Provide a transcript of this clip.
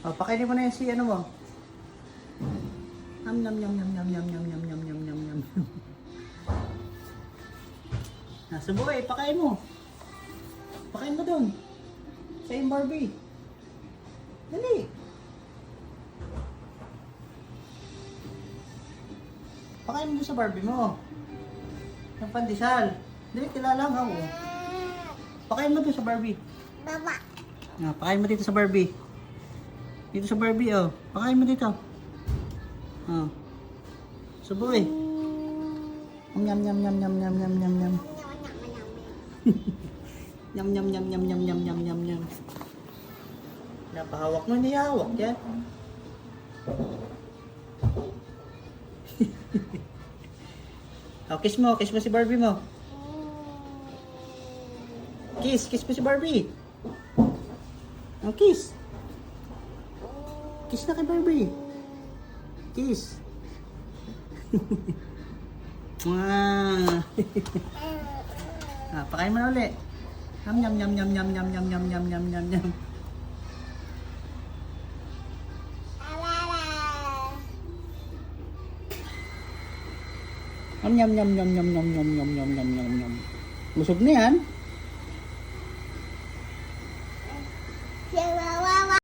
Oh, pakainin mo na yan si ano mo. Nam nam nam nam nam nam nam nam nam nam nam nam. Nasa buhay, pakain mo. Pakain mo doon. Sa yung Barbie. Dali. Pakain mo doon sa Barbie mo. Yung pandesal. Dali, kilalang ako. Pakain mo doon sa Barbie. Baba. Ah, pakain mo dito sa Barbie. Dito sa Barbie, oh. Pakain mo dito. Oh. Subuhi. Nyam nyam nyam nyam nyam nyam nyam nyam. Nyam nyam nyam nyam nyam nyam nyam nyam nyam. Napahawak mo, hindi hawak yan. Oh, kiss mo si Barbie mo. Kiss mo si Barbie. Oh, kiss. Kiss na kay Barbie. Kiss. Mwah. Ah, pakain mo na ulit. Nyam nyam nyam nyam nyam nyam nyam nyam nyam nyam nyam nyam. Nyam nyam nyam nyam nyam nyam nyam nyam nyam nyam nyam. Busog na yan.